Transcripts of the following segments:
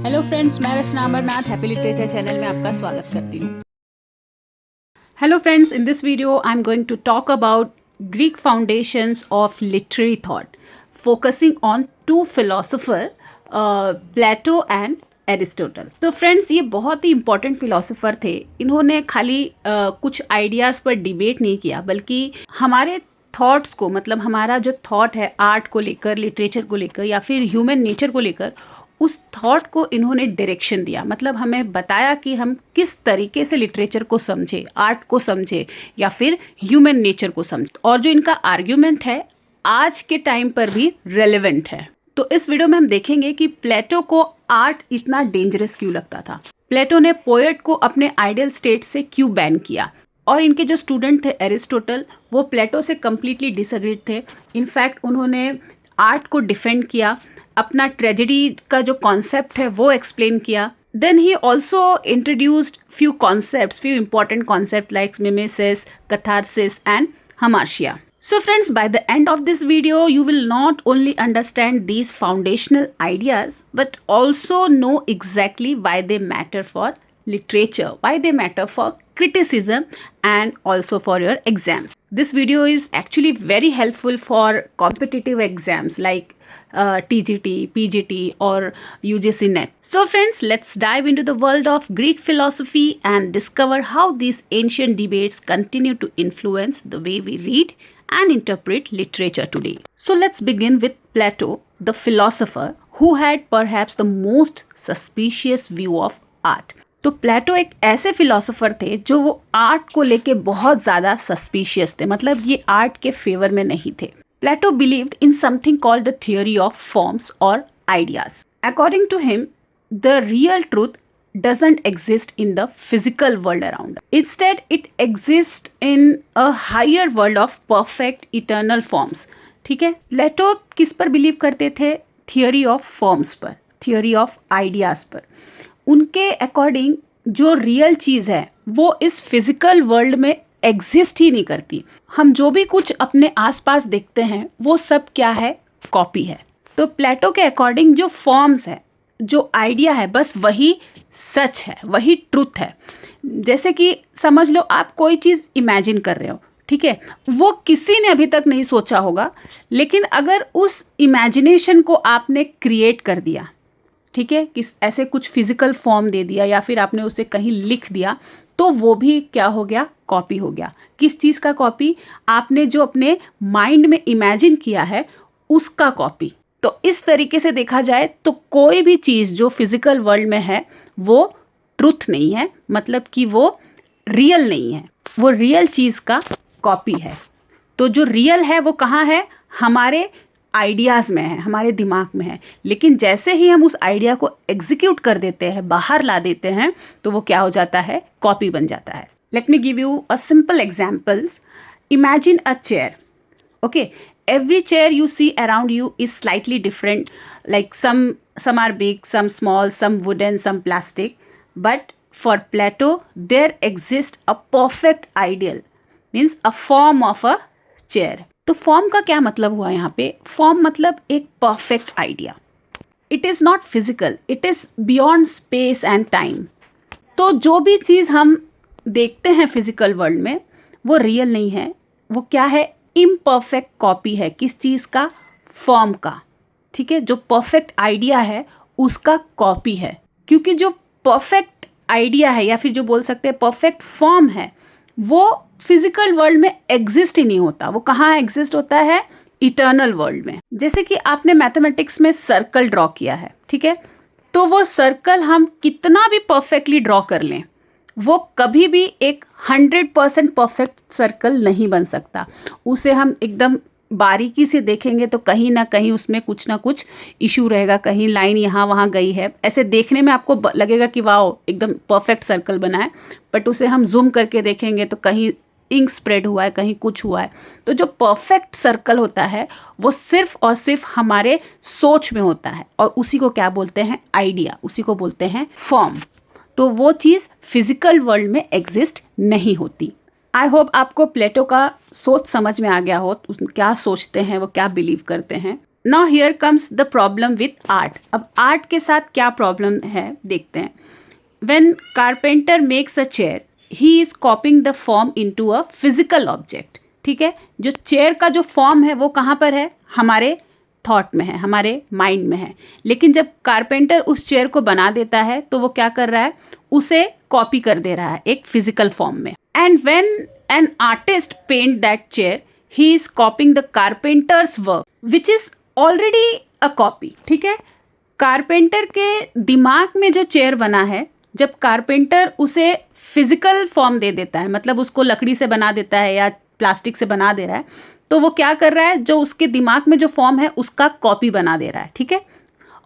Hello friends, मैं Rachna Amarnath happy literature channel में आपका स्वागत करती हूँ। Hello friends, in this video I am going to talk about Greek foundations of literary thought, focusing on two philosopher Plato and Aristotle. तो friends, ये बहुत ही important philosopher थे। इन्होंने खाली कुछ आइडियाज़ पर डिबेट नहीं किया, बल्कि हमारे थॉट्स को, मतलब हमारा जो थॉट है आर्ट को लेकर, लिटरेचर को लेकर या फिर ह्यूमन नेचर को लेकर, उस थॉट को इन्होंने डायरेक्शन दिया। मतलब हमें बताया कि हम किस तरीके से लिटरेचर को समझे, आर्ट को समझे या फिर ह्यूमन नेचर को समझे। और जो इनका आर्ग्यूमेंट है आज के टाइम पर भी रेलेवेंट है। तो इस वीडियो में हम देखेंगे कि प्लेटो को आर्ट इतना डेंजरस क्यों लगता था, प्लेटो ने पोएट को अपने आइडियल स्टेट से क्यों बैन किया, और इनके जो स्टूडेंट थे एरिस्टोटल, वो प्लेटो से कम्प्लीटली डिसएग्रीड थे। इनफैक्ट उन्होंने आर्ट को डिफेंड किया, अपना ट्रेजेडी का जो कॉन्सेप्ट है वो एक्सप्लेन किया। Then he also introduced few concepts, few important concept like mimesis, catharsis and hamartia. So friends, by the end of this video, you will not only understand these foundational ideas, but also know exactly why they matter for literature, why they matter for criticism and also for your exams. This video is actually very helpful for competitive exams like TGT, PGT or UGC NET. So friends, let's dive into the world of Greek philosophy and discover how these ancient debates continue to influence the way we read and interpret literature today. So let's begin with Plato, the philosopher who had perhaps the most suspicious view of art. तो प्लेटो एक ऐसे philosopher थे जो वो art को लेके बहुत ज़्यादा सस्पिशियस थे, मतलब ये आर्ट के फेवर में नहीं थे। Plato believed in something called the theory of forms or ideas. According to him, the real truth doesn't exist in the physical world around. Instead, it exists in a higher world of perfect eternal forms. ठीक है, प्लेटो किस पर believe करते थे? Theory of forms पर, theory of ideas पर। उनके according जो रियल चीज़ है वो इस फिजिकल वर्ल्ड में एग्जिस्ट ही नहीं करती। हम जो भी कुछ अपने आसपास देखते हैं वो सब क्या है? कॉपी है। तो प्लेटो के अकॉर्डिंग जो फॉर्म्स है, जो आइडिया है, बस वही सच है, वही ट्रुथ है। जैसे कि समझ लो आप कोई चीज़ इमेजिन कर रहे हो, ठीक है, वो किसी ने अभी तक नहीं सोचा होगा, लेकिन अगर उस इमेजिनेशन को आपने क्रिएट कर दिया, ठीक है, किस ऐसे कुछ फिजिकल फॉर्म दे दिया या फिर आपने उसे कहीं लिख दिया, तो वो भी क्या हो गया? कॉपी हो गया। किस चीज़ का कॉपी? आपने जो अपने माइंड में इमेजिन किया है उसका कॉपी। तो इस तरीके से देखा जाए तो कोई भी चीज़ जो फिजिकल वर्ल्ड में है वो ट्रुथ नहीं है, मतलब कि वो रियल नहीं है, वो रियल चीज़ का कॉपी है। तो जो रियल है वो कहाँ है? हमारे आइडियाज़ में है, हमारे दिमाग में है। लेकिन जैसे ही हम उस आइडिया को एग्जीक्यूट कर देते हैं, बाहर ला देते हैं, तो वो क्या हो जाता है? कॉपी बन जाता है। Let me give you a simple examples. Imagine a chair, okay, every chair you see around you is slightly different, like some are big, some small, some wooden, some plastic, but for Plato there exists a perfect ideal, means a form of a chair. तो form का क्या मतलब हुआ यहाँ पे? Form मतलब एक perfect idea. It is not physical, it is beyond space and time. तो जो भी चीज़ हम देखते हैं फिजिकल वर्ल्ड में वो रियल नहीं है, वो क्या है? इम्परफेक्ट कॉपी है। किस चीज़ का? फॉर्म का, ठीक है। जो परफेक्ट आइडिया है उसका कॉपी है, क्योंकि जो परफेक्ट आइडिया है या फिर जो बोल सकते हैं परफेक्ट फॉर्म है वो फिजिकल वर्ल्ड में एग्जिस्ट ही नहीं होता। वो कहाँ एग्जिस्ट होता है? इटर्नल वर्ल्ड में। जैसे कि आपने मैथमेटिक्स में सर्कल ड्रॉ किया है, ठीक है, तो वो सर्कल हम कितना भी परफेक्टली ड्रॉ कर लें वो कभी भी एक 100% परफेक्ट सर्कल नहीं बन सकता। उसे हम एकदम बारीकी से देखेंगे तो कहीं ना कहीं उसमें कुछ ना कुछ इशू रहेगा, कहीं लाइन यहाँ वहाँ गई है। ऐसे देखने में आपको लगेगा कि वाओ एकदम परफेक्ट सर्कल बना है, बट उसे हम जूम करके देखेंगे तो कहीं इंक स्प्रेड हुआ है, कहीं कुछ हुआ है। तो जो परफेक्ट सर्कल होता है वो सिर्फ और सिर्फ हमारे सोच में होता है, और उसी को क्या बोलते हैं? आइडिया, उसी को बोलते हैं फॉर्म। तो वो चीज़ फिजिकल वर्ल्ड में एग्जिस्ट नहीं होती। आई होप आपको प्लेटो का सोच समझ में आ गया हो, क्या सोचते हैं, वो क्या बिलीव करते हैं। Now here comes the problem with art. अब आर्ट के साथ क्या प्रॉब्लम है देखते हैं। When carpenter makes a chair, he is copying the form into a physical object. ठीक है, जो चेयर का जो फॉर्म है वो कहाँ पर है, हमारे थॉट में है, हमारे माइंड में है। लेकिन जब कारपेंटर उस चेयर को बना देता है तो वो क्या कर रहा है, उसे कॉपी कर दे रहा है एक फिजिकल फॉर्म में। And when an artist paint that chair, he is copying the carpenter's work which is already a copy. ठीक है, कारपेंटर के दिमाग में जो चेयर बना है, जब कारपेंटर उसे फिजिकल फॉर्म दे देता है, मतलब उसको लकड़ी से बना देता है या प्लास्टिक से बना दे रहा है, तो वो क्या कर रहा है, जो उसके दिमाग में जो फॉर्म है उसका कॉपी बना दे रहा है। ठीक है,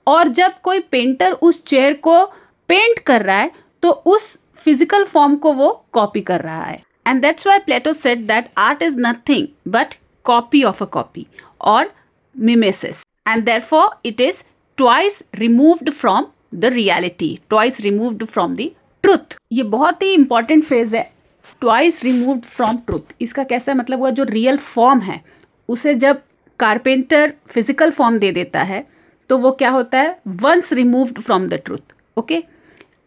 और जब कोई पेंटर उस चेयर को पेंट कर रहा है तो उस फिजिकल फॉर्म को वो कॉपी कर रहा है। And that's why Plato said that art is nothing but copy of a copy और mimesis, and therefore it is twice removed from the reality, twice removed from the truth। ये बहुत ही important phrase है, twice removed from truth। इसका कैसा मतलब हुआ, जो real form है उसे जब कारपेंटर फिजिकल फॉर्म दे देता है तो वो क्या होता है, once removed from the truth. Okay,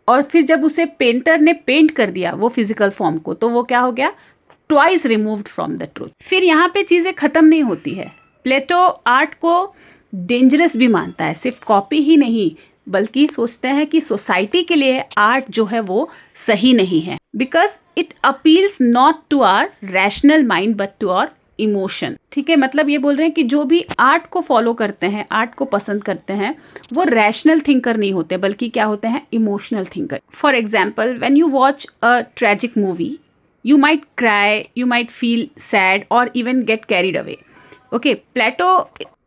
और फिर जब उसे पेंटर ने पेंट कर दिया वो फिजिकल फॉर्म को, तो वो क्या हो गया, twice removed from the truth. फिर यहाँ पे चीज़ें ख़त्म नहीं होती है। प्लेटो आर्ट को डेंजरस भी मानता है, सिर्फ कॉपी ही नहीं बल्कि सोचते हैं कि सोसाइटी के लिए आर्ट जो है वो सही नहीं है, because it appeals not to our rational mind but to our emotion. ठीक है, मतलब ये बोल रहे हैं कि जो भी आर्ट को फॉलो करते हैं, आर्ट को पसंद करते हैं, वो रैशनल थिंकर नहीं होते बल्कि क्या होते हैं, emotional thinker. For example, when you watch a tragic movie, you might cry, you might feel sad or even get carried away. Okay, Plato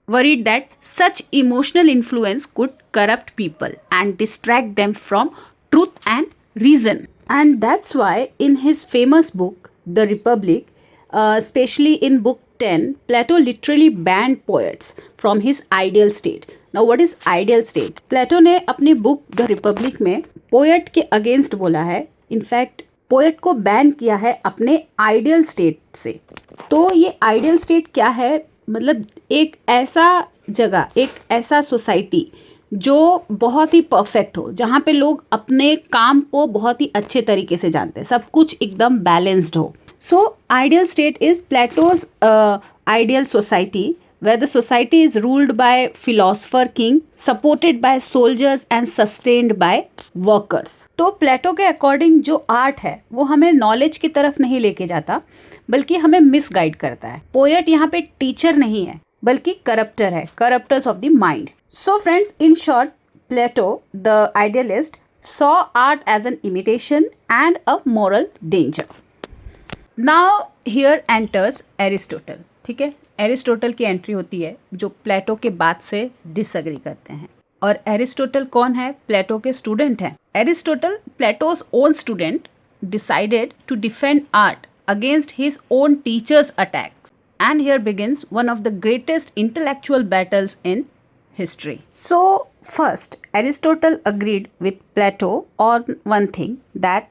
worried that such emotional influence could corrupt people and distract them from truth and reason. And that's why in his famous book, The Republic, especially in book 10, Plato literally banned poets from his ideal state. Now what is ideal state? Plato ने अपनी book The Republic में poet के against बोला है, in fact poet को ban किया है अपने आइडियल स्टेट से। तो ये आइडियल स्टेट क्या है, मतलब एक ऐसा जगह, एक ऐसा सोसाइटी जो बहुत ही परफेक्ट हो, जहाँ पे लोग अपने काम को बहुत ही अच्छे तरीके से जानते हैं, सब कुछ एकदम बैलेंस्ड हो। So ideal state is Plato's ideal society where the society is ruled by philosopher king, supported by soldiers and sustained by workers। तो प्लेटो के अकॉर्डिंग जो आर्ट है वो हमें नॉलेज की तरफ नहीं लेके जाता बल्कि हमें मिसगाइड करता है। पोएट यहाँ पे टीचर नहीं है बल्कि करप्टर है, corrupters of the mind. So friends, in short, Plato the idealist saw art as an imitation and a moral danger. Now here enters Aristotle. ठीक है, एरिस्टोटल की एंट्री होती है जो प्लेटो के बात से डिसएग्री करते हैं। और एरिस्टोटल कौन है, प्लेटो के स्टूडेंट हैं। Aristotle, Plato's own student, decided to defend art against his own teacher's attacks, and here begins one of the greatest intellectual battles in history. So first, Aristotle agreed with Plato on one thing, that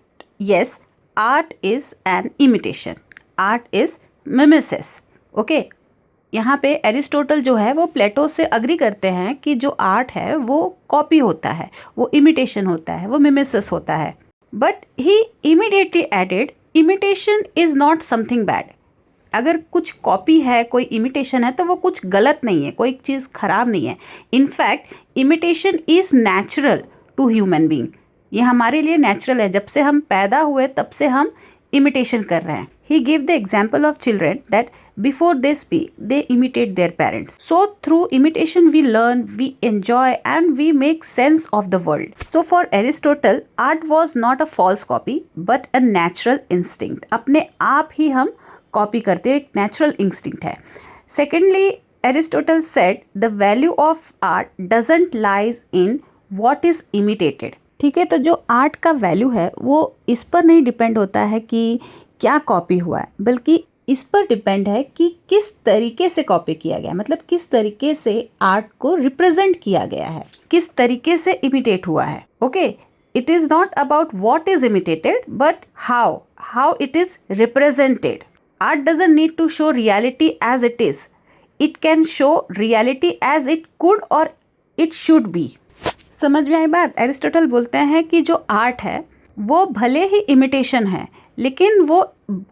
yes, art is an imitation, art is mimesis. Okay, यहाँ पे Aristotle जो है वो प्लेटो से agree करते हैं कि जो आर्ट है वो कॉपी होता है, वो इमिटेशन होता है, वो मिमेसिस होता है। But he immediately added, imitation is not something bad. अगर कुछ कॉपी है, कोई इमिटेशन है, तो वो कुछ गलत नहीं है, कोई चीज़ खराब नहीं है। In fact imitation is natural to human being. ये हमारे लिए नेचुरल है, जब से हम पैदा हुए तब से हम इमिटेशन कर रहे हैं। He give the example of children that before they speak they imitate their parents. So through imitation we learn, we enjoy and we make sense of the world. So for Aristotle, art was not a false copy but a natural instinct. अपने आप ही हम copy करते, एक natural instinct है। Secondly, Aristotle said the value of art doesn't lies in what is imitated. ठीक है, तो जो आर्ट का वैल्यू है वो इस पर नहीं डिपेंड होता है कि क्या कॉपी हुआ है, बल्कि इस पर डिपेंड है कि किस तरीके से कॉपी किया गया, मतलब किस तरीके से आर्ट को रिप्रेजेंट किया गया है, किस तरीके से इमिटेट हुआ है। Okay, it is not about what is imitated but how it is represented. Art doesn't need to show reality as it is. It can show reality as it could or it should be. समझ में आई बात? Aristotle बोलते हैं कि जो art है वो भले ही इमिटेशन है, लेकिन वो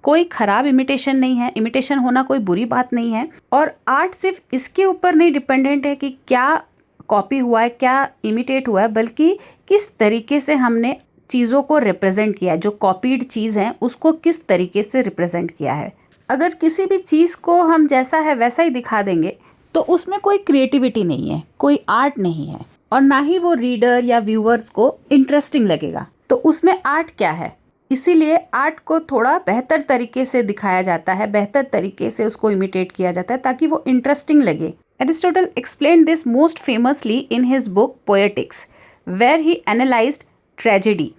कोई ख़राब इमिटेशन नहीं है, इमिटेशन होना कोई बुरी बात नहीं है। और आर्ट सिर्फ इसके ऊपर नहीं डिपेंडेंट है कि क्या कॉपी हुआ है, क्या इमिटेट हुआ है, बल्कि किस तरीके से हमने चीज़ों को रिप्रेजेंट किया है। जो कॉपीड चीज़ है उसको किस तरीके से रिप्रेजेंट किया है। अगर किसी भी चीज़ को हम जैसा है वैसा ही दिखा देंगे तो उसमें कोई क्रिएटिविटी नहीं है, कोई आर्ट नहीं है, और ना ही वो रीडर या व्यूअर्स को इंटरेस्टिंग लगेगा। तो उसमें आर्ट क्या है? इसीलिए आर्ट को थोड़ा बेहतर तरीके से दिखाया जाता है, बेहतर तरीके से उसको इमिटेट किया जाता है ताकि वो इंटरेस्टिंग लगे। Aristotle explain this most famously in his book Poetics where he analysed tragedy.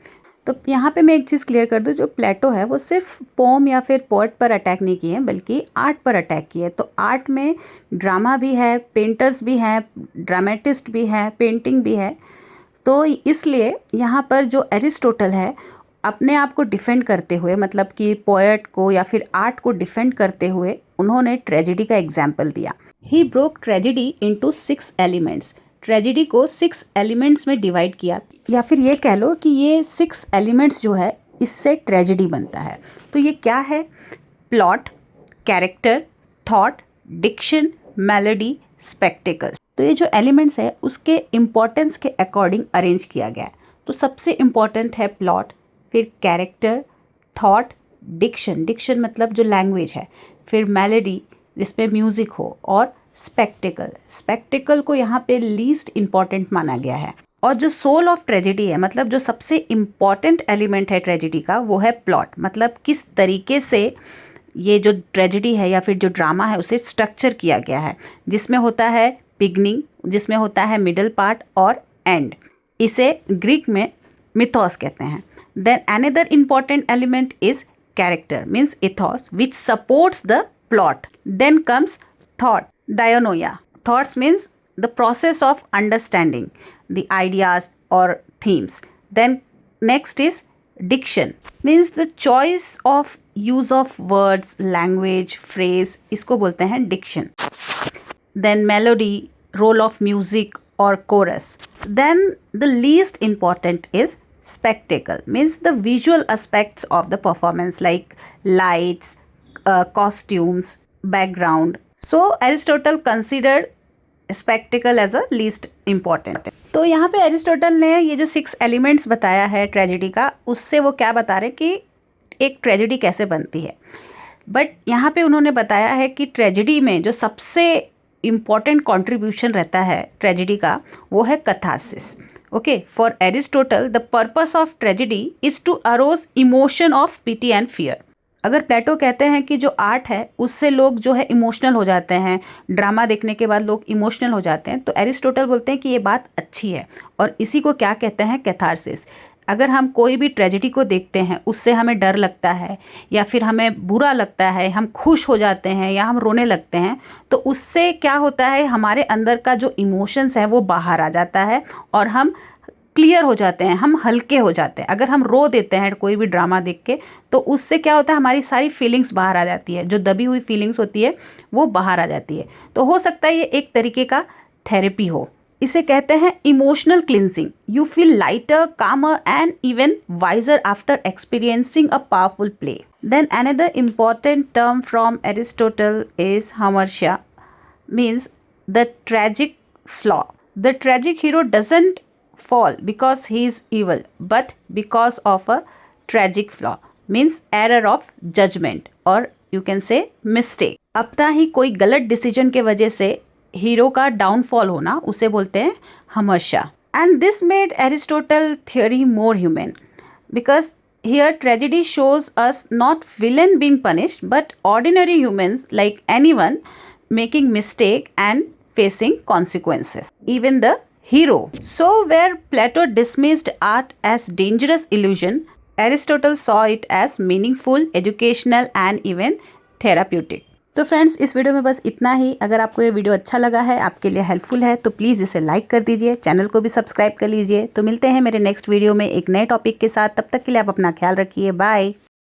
तो यहाँ पे मैं एक चीज़ क्लियर कर दूँ, जो प्लेटो है वो सिर्फ पोम या फिर पोएट पर अटैक नहीं किए हैं, बल्कि आर्ट पर अटैक किए। तो आर्ट में ड्रामा भी है, पेंटर्स भी हैं, ड्रामेटिस्ट भी हैं, पेंटिंग भी है। तो इसलिए यहाँ पर जो एरिस्टोटल है अपने आप को डिफेंड करते हुए, मतलब कि पोएट को या फिर आर्ट को डिफेंड करते हुए उन्होंने ट्रेजेडी का एग्जाम्पल दिया। He broke tragedy into 6 elements. Tragedy को 6 एलिमेंट्स में डिवाइड किया, या फिर ये कह लो कि ये 6 एलिमेंट्स जो है इससे ट्रेजेडी बनता है। तो ये क्या है? Plot, character, thought, diction, melody, spectacles. तो ये जो एलिमेंट्स है उसके इम्पोर्टेंस के अकॉर्डिंग अरेंज किया गया है। तो सबसे इम्पॉर्टेंट है प्लॉट, फिर कैरेक्टर, थॉट, डिक्शन, डिक्शन मतलब जो लैंग्वेज है, फिर मेलोडी जिसमें म्यूज़िक हो, और स्पेक्टिकल। स्पेक्टिकल को यहाँ पे लीस्ट इम्पॉर्टेंट माना गया है। और जो सोल ऑफ ट्रेजेडी है, मतलब जो सबसे इम्पॉर्टेंट एलिमेंट है ट्रेजेडी का, वो है प्लॉट। मतलब किस तरीके से ये जो ट्रेजेडी है या फिर जो ड्रामा है उसे स्ट्रक्चर किया गया है, जिसमें होता है बिगनिंग, जिसमें होता है मिडल पार्ट और एंड। इसे ग्रीक में मिथोस कहते हैं। Then another important element is character means ethos which supports the plot. Then comes thought, dianoia. Thoughts means the process of understanding the ideas or themes. Then next is diction means the choice of use of words, language, phrase, इसको बोलते हैं diction. Then melody, role of music or chorus. Then the least important is spectacle means the visual aspects of the performance like lights, costumes, background. So Aristotle considered spectacle as a least important. तो यहाँ पे Aristotle ने ये जो 6 elements बताया है tragedy का, उससे वो क्या बता रहे कि एक ट्रेजेडी कैसे बनती है। बट यहाँ पे उन्होंने बताया है कि ट्रेजेडी में जो सबसे इम्पॉर्टेंट कंट्रीब्यूशन रहता है ट्रेजेडी का, वो है catharsis. Okay, for Aristotle the purpose of tragedy is to arouse emotion of pity and fear. अगर प्लेटो कहते हैं कि जो आर्ट है उससे लोग जो है इमोशनल हो जाते हैं, ड्रामा देखने के बाद लोग इमोशनल हो जाते हैं, तो एरिस्टोटल बोलते हैं कि ये बात अच्छी है, और इसी को क्या कहते हैं? कैथारसिस। अगर हम कोई भी ट्रेजेडी को देखते हैं, उससे हमें डर लगता है या फिर हमें बुरा लगता है, हम खुश हो जाते हैं या हम रोने लगते हैं, तो उससे क्या होता है? हमारे अंदर का जो इमोशंस है वो बाहर आ जाता है और हम क्लियर हो जाते हैं, हम हल्के हो जाते हैं। अगर हम रो देते हैं कोई भी ड्रामा देख के, तो उससे क्या होता है? हमारी सारी फीलिंग्स बाहर आ जाती है, जो दबी हुई फीलिंग्स होती है वो बाहर आ जाती है। तो हो सकता है ये एक तरीके का थेरेपी हो। इसे कहते हैं emotional cleansing. You feel lighter, calmer and even wiser after experiencing a powerful play. Then another important term from Aristotle is hamartia means the tragic flaw. The tragic hero doesn't fall because he is evil but because of a tragic flaw means error of judgment or you can say mistake. अपना ही कोई गलत decision के वजह से hero का downfall होना, उसे बोलते हैं hamartia. And this made Aristotle theory more human because here tragedy shows us not villain being punished but ordinary humans like anyone making mistake and facing consequences, even the hero. So where Plato dismissed art as dangerous illusion, Aristotle saw it as meaningful, educational and even therapeutic. तो friends, इस video में बस इतना ही। अगर आपको ये video अच्छा लगा है, आपके लिए हेल्पफुल है, तो प्लीज़ इसे लाइक कर दीजिए, चैनल को भी सब्सक्राइब कर लीजिए। तो मिलते हैं मेरे नेक्स्ट वीडियो में एक नए टॉपिक के साथ। तब तक के लिए आप अपना ख्याल रखिए। बाय।